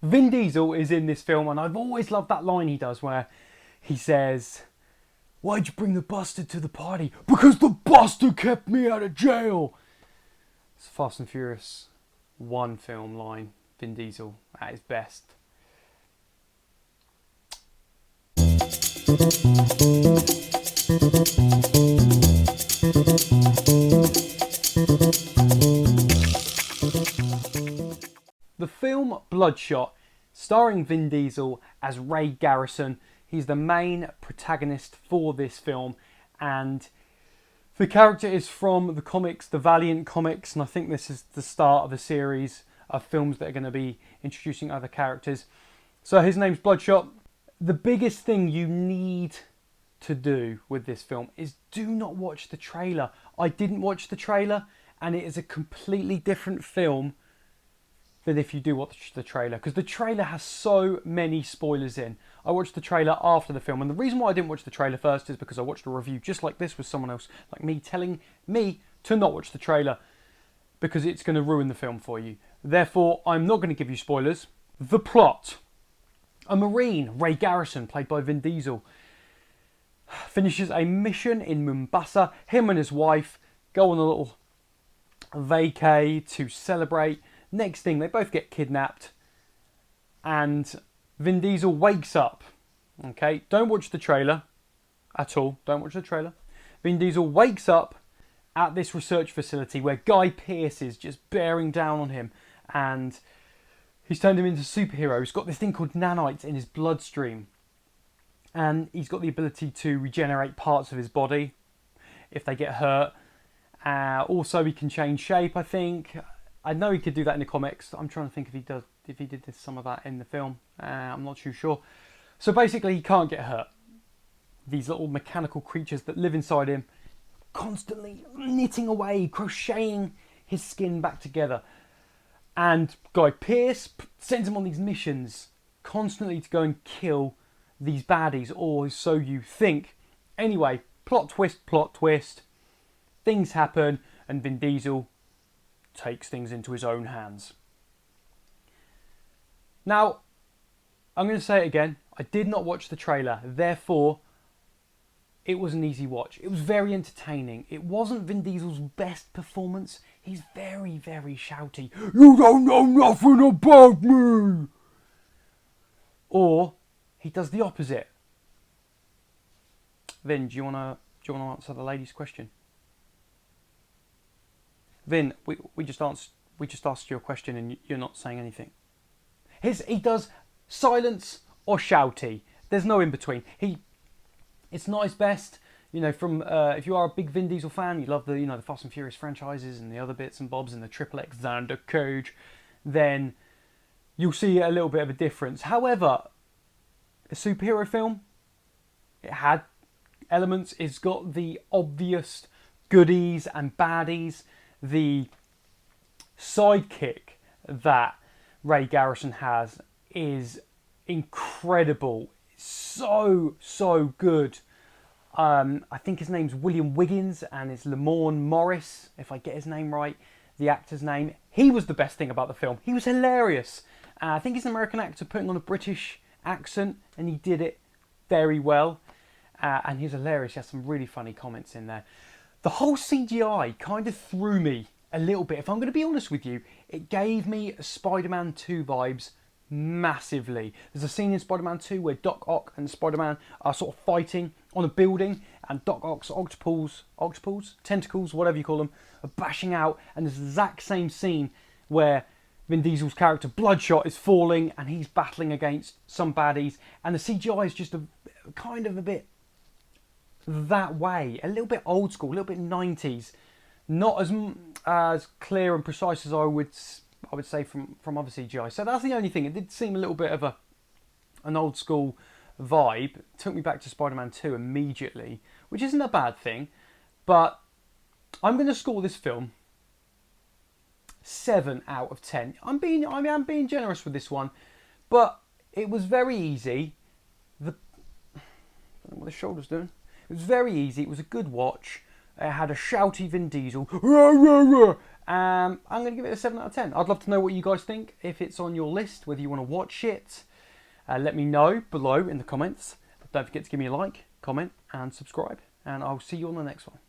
Vin Diesel is in this film, and I've always loved that line he does where he says, "Why'd you bring the bastard to the party?" "Because the bastard kept me out of jail." It's a Fast and Furious 1 film line. Vin Diesel at his best. The film Bloodshot, starring Vin Diesel as Ray Garrison. He's the main protagonist for this film, and the character is from the comics, the Valiant comics, and I think this is the start of a series of films that are going to be introducing other characters. So his name's Bloodshot. The biggest thing you need to do with this film is do not watch the trailer. I didn't watch the trailer, and it is a completely different film than if you do watch the trailer, because the trailer has so many spoilers in. I watched the trailer after the film, and the reason why I didn't watch the trailer first is because I watched a review just like this with someone else like me telling me to not watch the trailer because it's going to ruin the film for you. Therefore, I'm not going to give you spoilers. The plot. A Marine, Ray Garrison, played by Vin Diesel, finishes a mission in Mombasa. Him and his wife go on a little vacay to celebrate. Next thing, they both get kidnapped, and Vin Diesel wakes up. Okay, don't watch the trailer at all. Don't watch the trailer. Vin Diesel wakes up at this research facility where Guy Pearce is just bearing down on him, and he's turned him into a superhero. He's got this thing called nanites in his bloodstream, and he's got the ability to regenerate parts of his body if they get hurt. Also, he can change shape, I think. I know he could do that in the comics. I'm trying to think if he did some of that in the film. I'm not too sure. So basically, he can't get hurt. These little mechanical creatures that live inside him, constantly knitting away, crocheting his skin back together. And Guy Pearce sends him on these missions, constantly to go and kill these baddies, or so you think. Anyway, plot twist. Things happen, and Vin Diesel takes things into his own hands. Now, I'm going to say it again. I did not watch the trailer. Therefore, it was an easy watch. It was very entertaining. It wasn't Vin Diesel's best performance. He's very, very shouty. "You don't know nothing about me!" Or he does the opposite. Vin, do you want to answer the lady's question? Vin, we just asked you a question and you're not saying anything. He does silence or shouty. There's no in between. It's not his best. From if you are a big Vin Diesel fan, you love the Fast and Furious franchises and the other bits and bobs and the Triple X Xander Cage, then you'll see a little bit of a difference. However, a superhero film, it had elements. It's got the obvious goodies and baddies. The sidekick that Ray Garrison has is incredible. So good. I think his name's William Wiggins and it's Lamorne Morris, if I get his name right, the actor's name. He was the best thing about the film. He was hilarious. I think he's an American actor putting on a British accent, and he did it very well. And he's hilarious. He has some really funny comments in there. The whole CGI kind of threw me a little bit. If I'm going to be honest with you, it gave me Spider-Man 2 vibes massively. There's a scene in Spider-Man 2 where Doc Ock and Spider-Man are sort of fighting on a building, and Doc Ock's octopus, tentacles, whatever you call them, are bashing out, and there's the exact same scene where Vin Diesel's character Bloodshot is falling and he's battling against some baddies, and the CGI is just a bit that way, a little bit old school, a little bit 90s, not as clear and precise as I would say from other CGI. So that's the only thing. It did seem a little bit of an old school vibe. It took me back to Spider-Man 2 immediately, which isn't a bad thing. But I'm going to score this film 7 out of 10. I'm being generous with this one, but it was very easy. I don't know what the shoulder's doing. It was very easy. It was a good watch. It had a shouty Vin Diesel, I'm going to give it a 7 out of 10. I'd love to know what you guys think, if it's on your list, whether you want to watch it. Let me know below in the comments. Don't forget to give me a like, comment and subscribe. And I'll see you on the next one.